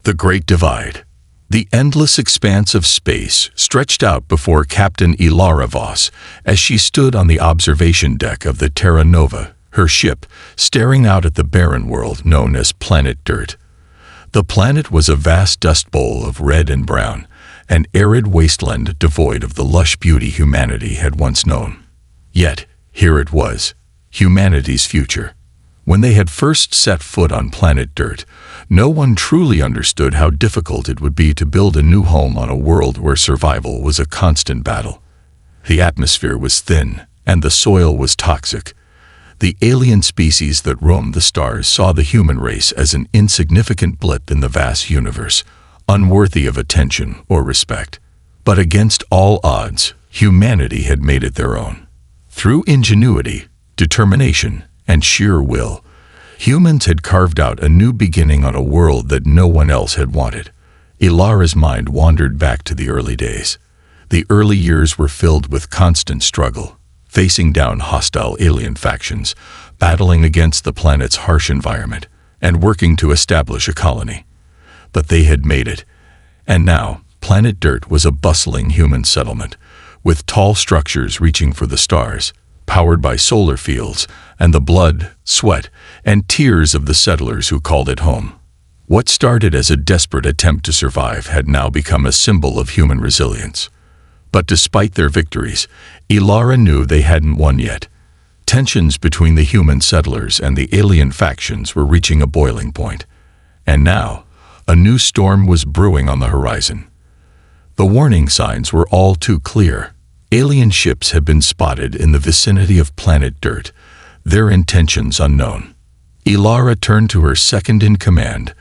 The Great Divide. The endless expanse of space stretched out before Captain Elara Voss as she stood on the observation deck of the Terra Nova, her ship, staring out at the barren world known as Planet Dirt. The planet was a vast dust bowl of red and brown, an arid wasteland devoid of the lush beauty humanity had once known. Yet, here it was, humanity's future. When they had first set foot on Planet Dirt, no one truly understood how difficult it would be to build a new home on a world where survival was a constant battle. The atmosphere was thin, and the soil was toxic. The alien species that roamed the stars saw the human race as an insignificant blip in the vast universe, unworthy of attention or respect. But against all odds, humanity had made it their own. Through ingenuity, determination, and sheer will, humans had carved out a new beginning on a world that no one else had wanted. Elara's mind wandered back to the early days. The early years were filled with constant struggle, facing down hostile alien factions, battling against the planet's harsh environment, and working to establish a colony. But they had made it, and now Planet Dirt was a bustling human settlement, with tall structures reaching for the stars, powered by solar fields and the blood, sweat, and tears of the settlers who called it home. What started as a desperate attempt to survive had now become a symbol of human resilience. But despite their victories, Elara knew they hadn't won yet. Tensions between the human settlers and the alien factions were reaching a boiling point. And now, a new storm was brewing on the horizon. The warning signs were all too clear. Alien ships had been spotted in the vicinity of Planet Dirt, their intentions unknown. Elara turned to her second-in-command,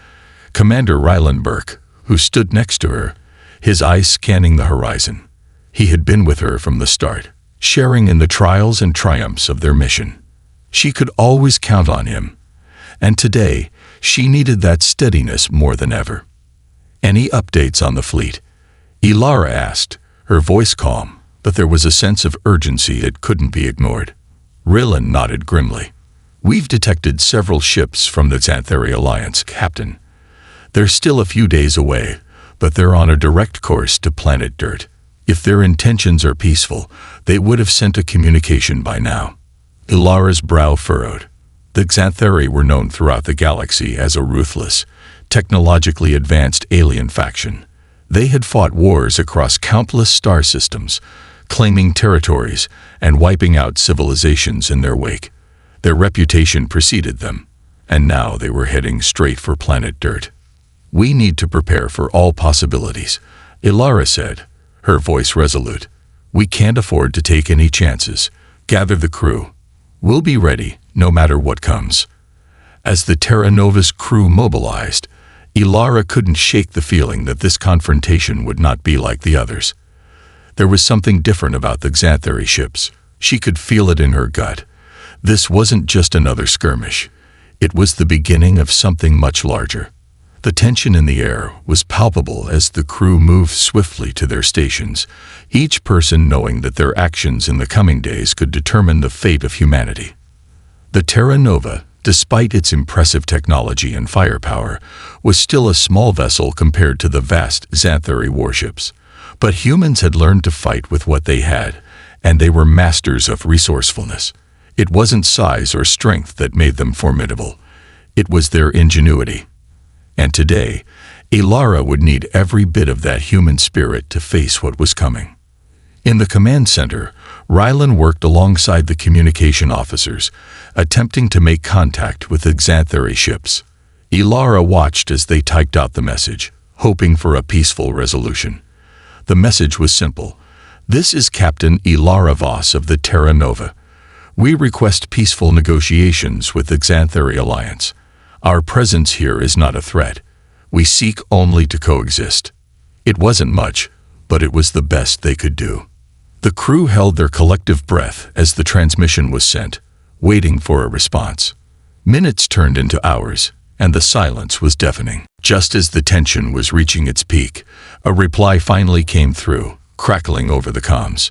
Commander Embark, who stood next to her, his eyes scanning the horizon. He had been with her from the start, sharing in the trials and triumphs of their mission. She could always count on him, and today she needed that steadiness more than ever. "Any updates on the fleet?" Elara asked, her voice calm, but there was a sense of urgency that couldn't be ignored. Rylan nodded grimly. "We've detected several ships from the Xanthari Alliance, Captain. They're still a few days away, but they're on a direct course to Planet Dirt. If their intentions are peaceful, they would have sent a communication by now." Elara's brow furrowed. The Xanthari were known throughout the galaxy as a ruthless, technologically advanced alien faction. They had fought wars across countless star systems, claiming territories and wiping out civilizations in their wake. Their reputation preceded them, and now they were heading straight for Planet Dirt. "We need to prepare for all possibilities," Elara said, her voice resolute. "We can't afford to take any chances. Gather the crew. We'll be ready, no matter what comes." As the Terra Nova's crew mobilized, Elara couldn't shake the feeling that this confrontation would not be like the others. There was something different about the Xanthari ships. She could feel it in her gut. This wasn't just another skirmish. It was the beginning of something much larger. The tension in the air was palpable as the crew moved swiftly to their stations, each person knowing that their actions in the coming days could determine the fate of humanity. The Terra Nova, despite its impressive technology and firepower, was still a small vessel compared to the vast Xanthari warships. But humans had learned to fight with what they had, and they were masters of resourcefulness. It wasn't size or strength that made them formidable. It was their ingenuity. And today, Elara would need every bit of that human spirit to face what was coming. In the command center, Rylan worked alongside the communication officers, attempting to make contact with the Xanthari ships. Elara watched as they typed out the message, hoping for a peaceful resolution. The message was simple. "This is Captain Elara Voss of the Terra Nova. We request peaceful negotiations with the Xanthari Alliance. Our presence here is not a threat. We seek only to coexist." It wasn't much, but it was the best they could do. The crew held their collective breath as the transmission was sent, waiting for a response. Minutes turned into hours, and the silence was deafening. Just as the tension was reaching its peak, a reply finally came through, crackling over the comms.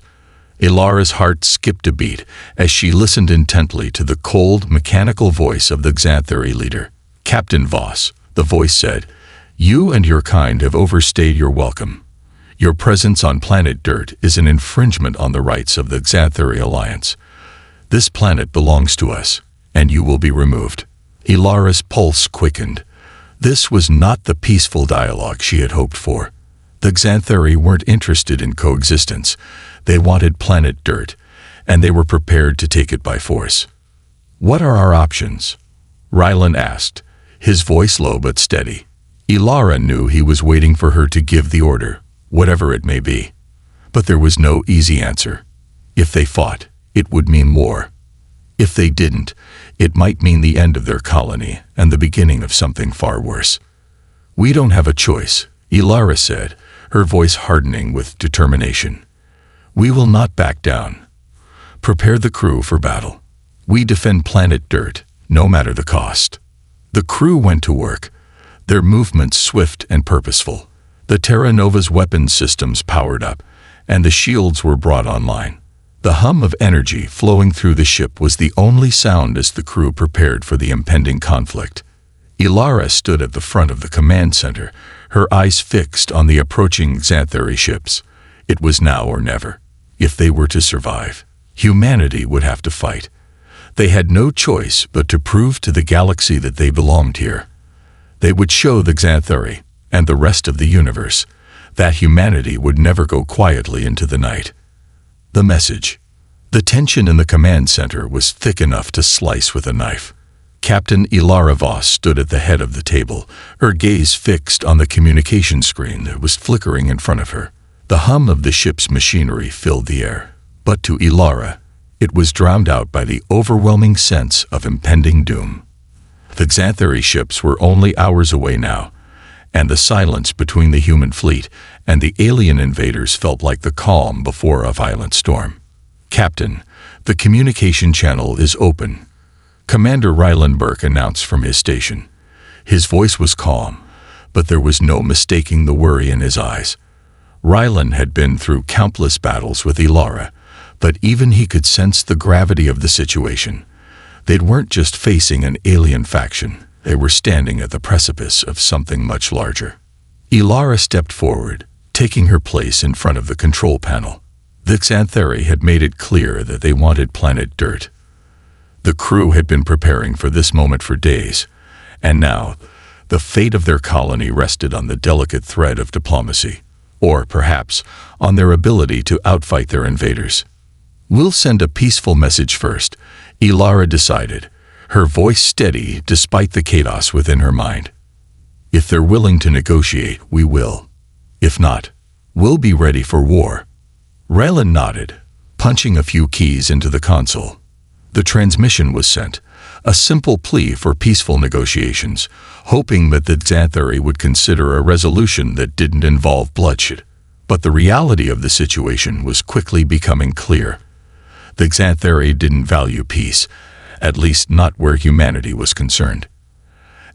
Elara's heart skipped a beat as she listened intently to the cold, mechanical voice of the Xanthari leader. "Captain Voss," the voice said, You and your kind have overstayed your welcome. Your presence on planet Dirt is an infringement on the rights of the Xanthari Alliance. This planet belongs to us, and you will be removed." Elara's pulse quickened. This was not the peaceful dialogue she had hoped for. The Xanthari weren't interested in coexistence. They wanted planet Dirt, and they were prepared to take it by force. "What are our options?" Rylan asked, his voice low but steady. Elara knew he was waiting for her to give the order, whatever it may be. But there was no easy answer. If they fought, it would mean war. If they didn't, it might mean the end of their colony and the beginning of something far worse. "We don't have a choice," Elara said, her voice hardening with determination. "We will not back down. Prepare the crew for battle. We defend planet Dirt, no matter the cost." The crew went to work, their movements swift and purposeful. The Terra Nova's weapons systems powered up, and the shields were brought online. The hum of energy flowing through the ship was the only sound as the crew prepared for the impending conflict. Elara stood at the front of the command center, her eyes fixed on the approaching Xanthari ships. It was now or never. If they were to survive, humanity would have to fight. They had no choice but to prove to the galaxy that they belonged here. They would show the Xanthari, and the rest of the universe, that humanity would never go quietly into the night. The message. The tension in the command center was thick enough to slice with a knife. Captain Elara Voss stood at the head of the table, her gaze fixed on the communication screen that was flickering in front of her. The hum of the ship's machinery filled the air, but to Elara, it was drowned out by the overwhelming sense of impending doom. The Xanthari ships were only hours away now, and the silence between the human fleet and the alien invaders felt like the calm before a violent storm. "Captain, the communication channel is open," Commander Rylan Burke announced from his station. His voice was calm, but there was no mistaking the worry in his eyes. Rylan had been through countless battles with Elara, but even he could sense the gravity of the situation. They weren't just facing an alien faction. They were standing at the precipice of something much larger. Elara stepped forward, taking her place in front of the control panel. The Xanthari had made it clear that they wanted planet Dirt. The crew had been preparing for this moment for days, and now the fate of their colony rested on the delicate thread of diplomacy, or perhaps on their ability to outfight their invaders. "We'll send a peaceful message first," Elara decided, her voice steady despite the chaos within her mind. "If they're willing to negotiate, we will. If not, we'll be ready for war." Rylan nodded, punching a few keys into the console. The transmission was sent, a simple plea for peaceful negotiations, hoping that the Xanthari would consider a resolution that didn't involve bloodshed. But the reality of the situation was quickly becoming clear. The Xanthari didn't value peace, at least not where humanity was concerned.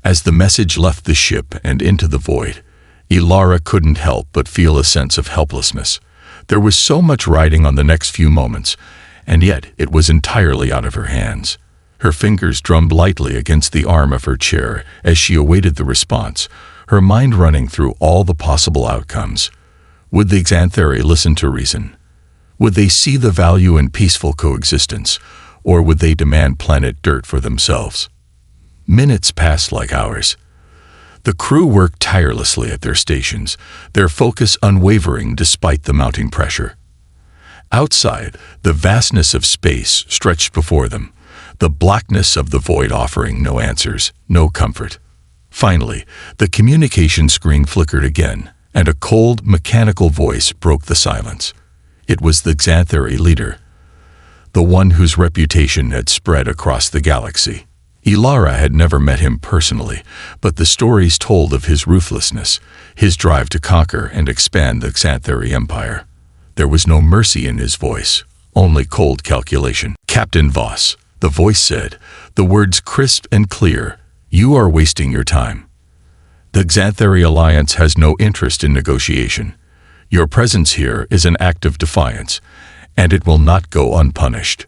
As the message left the ship and into the void, Elara couldn't help but feel a sense of helplessness. There was so much riding on the next few moments, and yet it was entirely out of her hands. Her fingers drummed lightly against the arm of her chair as she awaited the response, her mind running through all the possible outcomes. Would the Xanthari listen to reason? Would they see the value in peaceful coexistence, or would they demand planet Dirt for themselves? Minutes passed like hours. The crew worked tirelessly at their stations, their focus unwavering despite the mounting pressure. Outside, the vastness of space stretched before them, the blackness of the void offering no answers, no comfort. Finally, the communication screen flickered again, and a cold, mechanical voice broke the silence. It was the Xanthari leader, the one whose reputation had spread across the galaxy. Elara had never met him personally, but the stories told of his ruthlessness, his drive to conquer and expand the Xanthari Empire. There was no mercy in his voice, only cold calculation. "Captain Voss," the voice said, the words crisp and clear, "you are wasting your time. The Xanthari Alliance has no interest in negotiation. Your presence here is an act of defiance, and it will not go unpunished."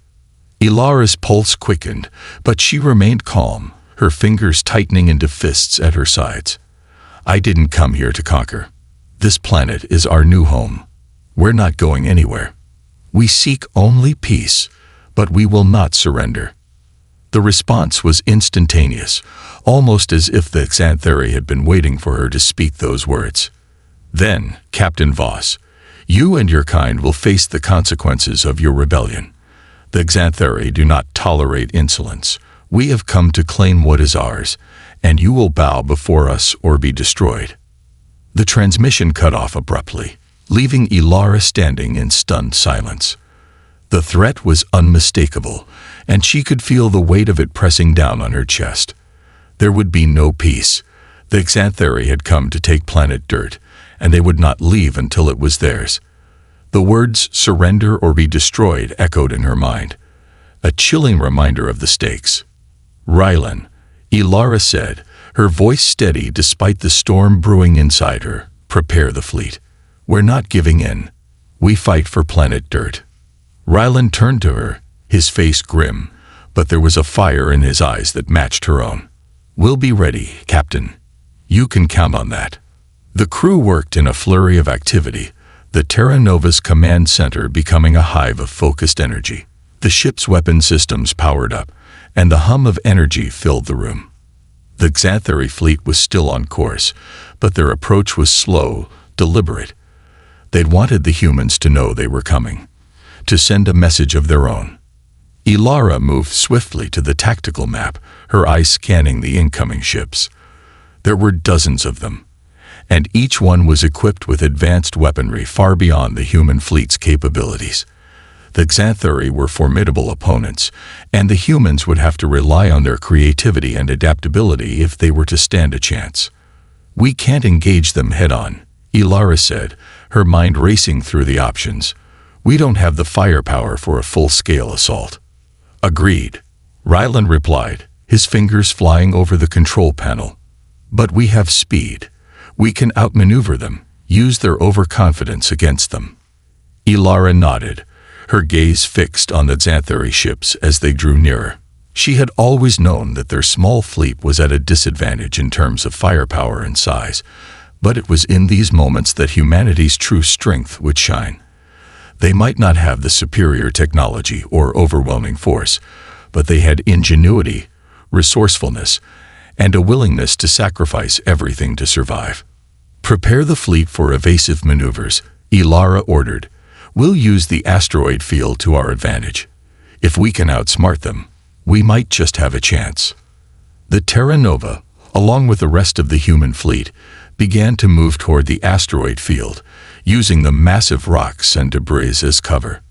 Elara's pulse quickened, but she remained calm, her fingers tightening into fists at her sides. I didn't come here to conquer. This planet is our new home. We're not going anywhere. We seek only peace, but we will not surrender." The response was instantaneous, almost as if the Xanthari had been waiting for her to speak those words. "Then, Captain Voss, you and your kind will face the consequences of your rebellion. The Xanthari do not tolerate insolence. We have come to claim what is ours, and you will bow before us or be destroyed." The transmission cut off abruptly, leaving Elara standing in stunned silence. The threat was unmistakable, and she could feel the weight of it pressing down on her chest. There would be no peace. The Xanthari had come to take planet Dirt, and they would not leave until it was theirs. The words "surrender or be destroyed" echoed in her mind, a chilling reminder of the stakes. "Rylan," Elara said, her voice steady despite the storm brewing inside her, "prepare the fleet. We're not giving in. We fight for planet Dirt." Rylan turned to her, his face grim, but there was a fire in his eyes that matched her own. "We'll be ready, Captain. You can count on that." The crew worked in a flurry of activity, the Terra Nova's command center becoming a hive of focused energy. The ship's weapon systems powered up, and the hum of energy filled the room. The Xanthari fleet was still on course, but their approach was slow, deliberate. They'd wanted the humans to know they were coming, to send a message of their own. Elara moved swiftly to the tactical map, her eyes scanning the incoming ships. There were dozens of them, and each one was equipped with advanced weaponry far beyond the human fleet's capabilities. The Xanthari were formidable opponents, and the humans would have to rely on their creativity and adaptability if they were to stand a chance. "We can't engage them head-on," Elara said, her mind racing through the options. "We don't have the firepower for a full-scale assault." "Agreed," Rylan replied, his fingers flying over the control panel. "But we have speed. We can outmaneuver them, use their overconfidence against them." Elara nodded, her gaze fixed on the Xanthari ships as they drew nearer. She had always known that their small fleet was at a disadvantage in terms of firepower and size, but it was in these moments that humanity's true strength would shine. They might not have the superior technology or overwhelming force, but they had ingenuity, resourcefulness, and a willingness to sacrifice everything to survive. "Prepare the fleet for evasive maneuvers," Elara ordered. "We'll use the asteroid field to our advantage. If we can outsmart them, we might just have a chance." The Terra Nova, along with the rest of the human fleet, began to move toward the asteroid field, using the massive rocks and debris as cover.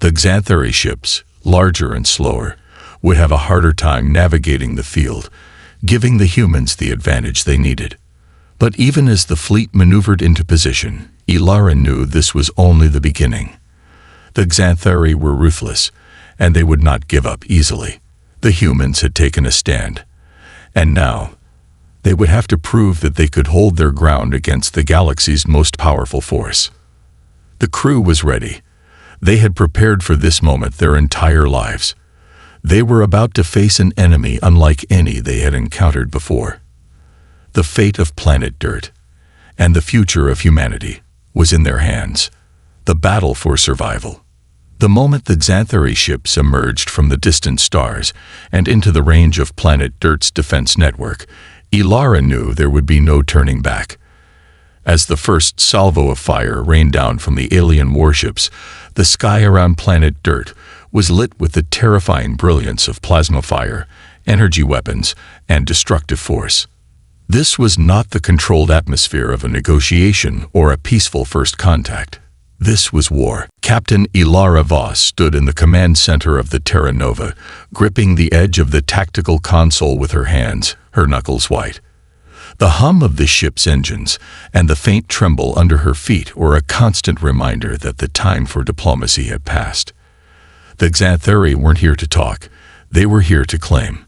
The Xanthari ships, larger and slower, would have a harder time navigating the field, giving the humans the advantage they needed. But even as the fleet maneuvered into position, Elara knew this was only the beginning. The Xanthari were ruthless, and they would not give up easily. The humans had taken a stand, and now they would have to prove that they could hold their ground against the galaxy's most powerful force. The crew was ready. They had prepared for this moment their entire lives. They were about to face an enemy unlike any they had encountered before. The fate of planet Dirt, and the future of humanity, was in their hands. The battle for survival. The moment the Xanthari ships emerged from the distant stars and into the range of planet Dirt's defense network, Elara knew there would be no turning back. As the first salvo of fire rained down from the alien warships, the sky around planet Dirt was lit with the terrifying brilliance of plasma fire, energy weapons, and destructive force. This was not the controlled atmosphere of a negotiation or a peaceful first contact. This was war. Captain Elara Voss stood in the command center of the Terra Nova, gripping the edge of the tactical console with her hands, her knuckles white. The hum of the ship's engines and the faint tremble under her feet were a constant reminder that the time for diplomacy had passed. The Xanthari weren't here to talk, they were here to claim.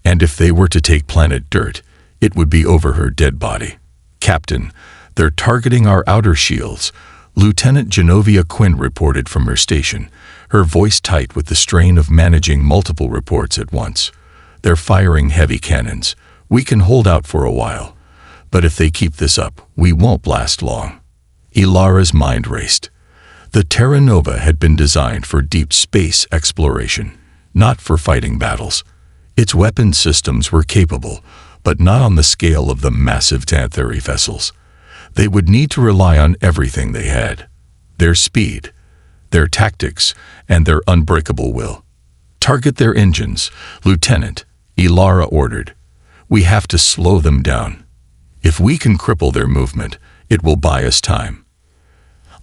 And if they were to take planet Dirt, it would be over her dead body. "Captain, they're targeting our outer shields," Lieutenant Genovia Quinn reported from her station, her voice tight with the strain of managing multiple reports at once. "They're firing heavy cannons. We can hold out for a while, But if they keep this up, we won't last long. Elara's mind raced. The Terra Nova had been designed for deep space exploration, not for fighting battles. Its weapon systems were capable, but not on the scale of the massive Xanthari vessels. They would need to rely on everything they had: their speed, their tactics, and their unbreakable will. "Target their engines, Lieutenant," Elara ordered. "We have to slow them down. If we can cripple their movement, it will buy us time."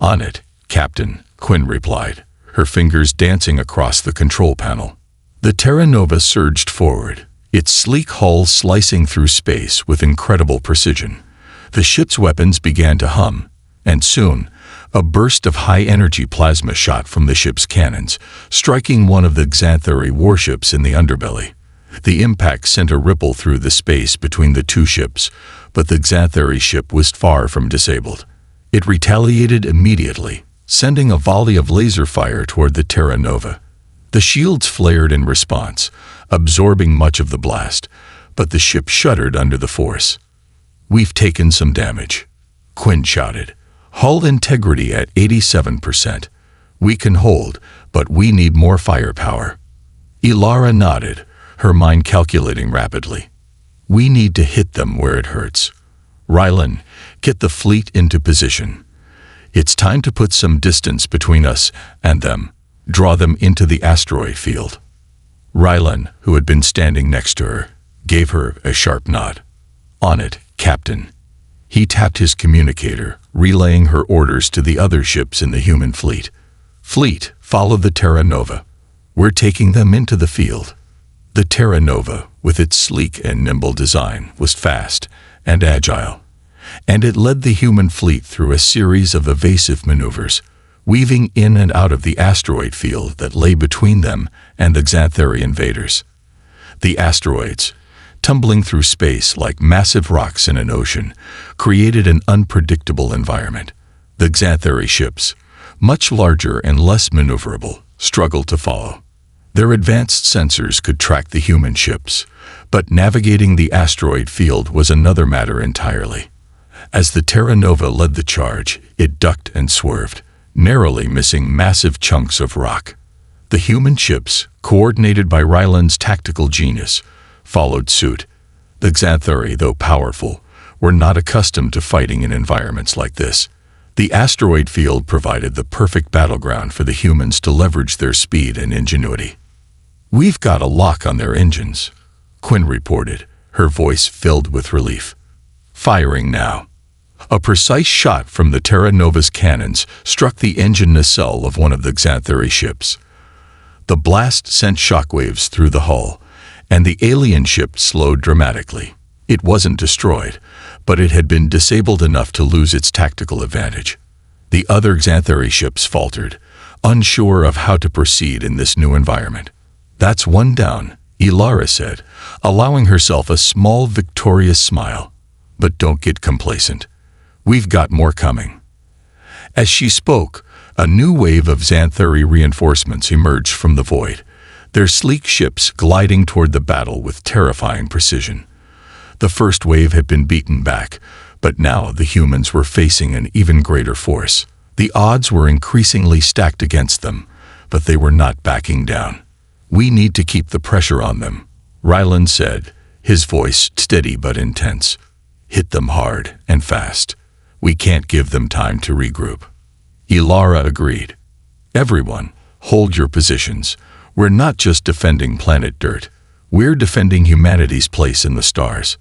"On it, Captain," Quinn replied, her fingers dancing across the control panel. The Terra Nova surged forward, its sleek hull slicing through space with incredible precision. The ship's weapons began to hum, and soon, a burst of high-energy plasma shot from the ship's cannons, striking one of the Xanthari warships in the underbelly. The impact sent a ripple through the space between the two ships, but the Xanthari ship was far from disabled. It retaliated immediately, sending a volley of laser fire toward the Terra Nova. The shields flared in response, absorbing much of the blast, but the ship shuddered under the force. "We've taken some damage," Quinn shouted. "Hull integrity at 87%. We can hold, but we need more firepower." Elara nodded, her mind calculating rapidly. "We need to hit them where it hurts. Rylan, get the fleet into position. It's time to put some distance between us and them. Draw them into the asteroid field." Rylan, who had been standing next to her, gave her a sharp nod. "On it, Captain." He tapped his communicator, relaying her orders to the other ships in the human fleet. "Fleet, follow the Terra Nova. We're taking them into the field." The Terra Nova, with its sleek and nimble design, was fast and agile, and it led the human fleet through a series of evasive maneuvers, weaving in and out of the asteroid field that lay between them and the Xanthari invaders. The asteroids, tumbling through space like massive rocks in an ocean, created an unpredictable environment. The Xanthari ships, much larger and less maneuverable, struggled to follow. Their advanced sensors could track the human ships, but navigating the asteroid field was another matter entirely. As the Terra Nova led the charge, it ducked and swerved, narrowly missing massive chunks of rock. The human ships, coordinated by Rylan's tactical genius, followed suit. The Xanthari, though powerful, were not accustomed to fighting in environments like this. The asteroid field provided the perfect battleground for the humans to leverage their speed and ingenuity. "We've got a lock on their engines," Quinn reported, her voice filled with relief. "Firing now." A precise shot from the Terra Nova's cannons struck the engine nacelle of one of the Xanthari ships. The blast sent shockwaves through the hull, and the alien ship slowed dramatically. It wasn't destroyed, but it had been disabled enough to lose its tactical advantage. The other Xanthari ships faltered, unsure of how to proceed in this new environment. "That's one down," Elara said, allowing herself a small victorious smile. "But don't get complacent. We've got more coming." As she spoke, a new wave of Xanthari reinforcements emerged from the void, their sleek ships gliding toward the battle with terrifying precision. The first wave had been beaten back, but now the humans were facing an even greater force. The odds were increasingly stacked against them, but they were not backing down. "We need to keep the pressure on them," Rylan said, his voice steady but intense. "Hit them hard and fast. We can't give them time to regroup." Elara agreed. "Everyone, hold your positions. We're not just defending planet Dirt. We're defending humanity's place in the stars.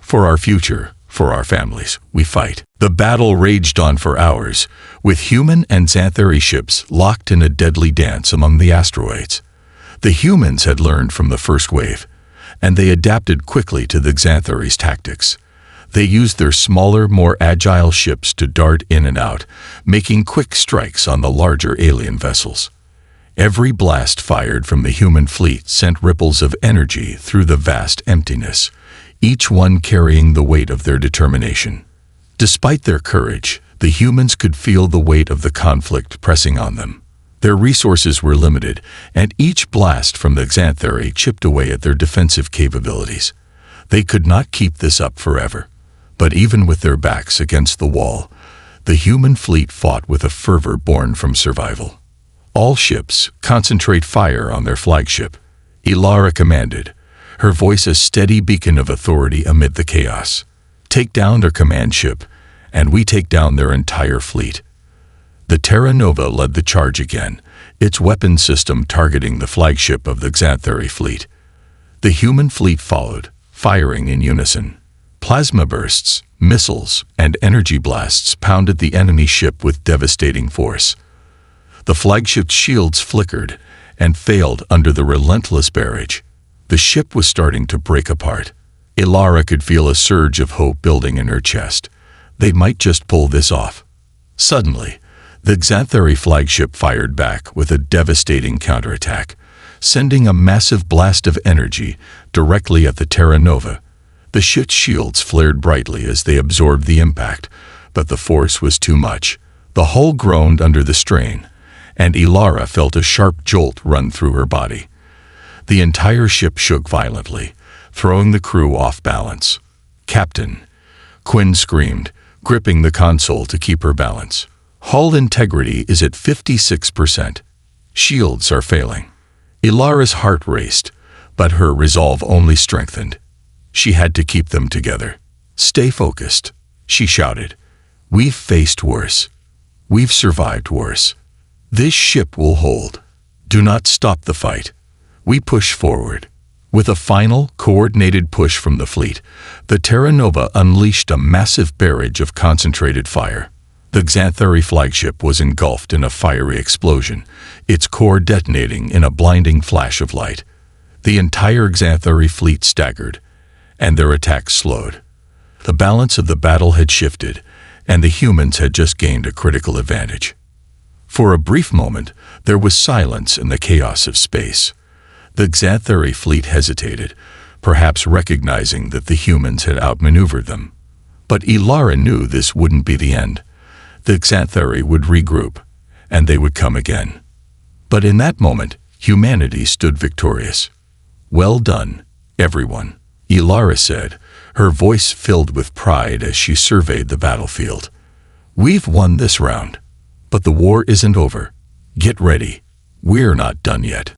For our future, for our families, we fight." The battle raged on for hours, with human and Xanthari ships locked in a deadly dance among the asteroids. The humans had learned from the first wave, and they adapted quickly to the Xanthari's tactics. They used their smaller, more agile ships to dart in and out, making quick strikes on the larger alien vessels. Every blast fired from the human fleet sent ripples of energy through the vast emptiness, each one carrying the weight of their determination. Despite their courage, the humans could feel the weight of the conflict pressing on them. Their resources were limited, and each blast from the Xanthari chipped away at their defensive capabilities. They could not keep this up forever. But even with their backs against the wall, the human fleet fought with a fervor born from survival. All ships concentrate fire on their flagship, Elara commanded, her voice a steady beacon of authority amid the chaos. Take down their command ship, and we take down their entire fleet. The Terra Nova led the charge again, its weapon system targeting the flagship of the Xanthari fleet. The human fleet followed, firing in unison. Plasma bursts, missiles, and energy blasts pounded the enemy ship with devastating force. The flagship's shields flickered and failed under the relentless barrage. The ship was starting to break apart. Elara could feel a surge of hope building in her chest. They might just pull this off. Suddenly, the Xanthari flagship fired back with a devastating counterattack, sending a massive blast of energy directly at the Terra Nova. The ship's shields flared brightly as they absorbed the impact, but the force was too much. The hull groaned under the strain, and Elara felt a sharp jolt run through her body. The entire ship shook violently, throwing the crew off balance. "Captain," Quinn screamed, gripping the console to keep her balance. "Hull integrity is at 56%. Shields are failing." Elara's heart raced, but her resolve only strengthened. She had to keep them together. "Stay focused," she shouted. "We've faced worse. We've survived worse. This ship will hold. Do not stop the fight. We push forward." With a final, coordinated push from the fleet, the Terra Nova unleashed a massive barrage of concentrated fire. The Xanthari flagship was engulfed in a fiery explosion, its core detonating in a blinding flash of light. The entire Xanthari fleet staggered, and their attack slowed. The balance of the battle had shifted, and the humans had just gained a critical advantage. For a brief moment, there was silence in the chaos of space. The Xanthari fleet hesitated, perhaps recognizing that the humans had outmaneuvered them. But Elara knew this wouldn't be the end. The Xanthari would regroup, and they would come again. But in that moment, humanity stood victorious. "Well done, everyone," Elara said, her voice filled with pride as she surveyed the battlefield. "We've won this round. But the war isn't over. Get ready. We're not done yet."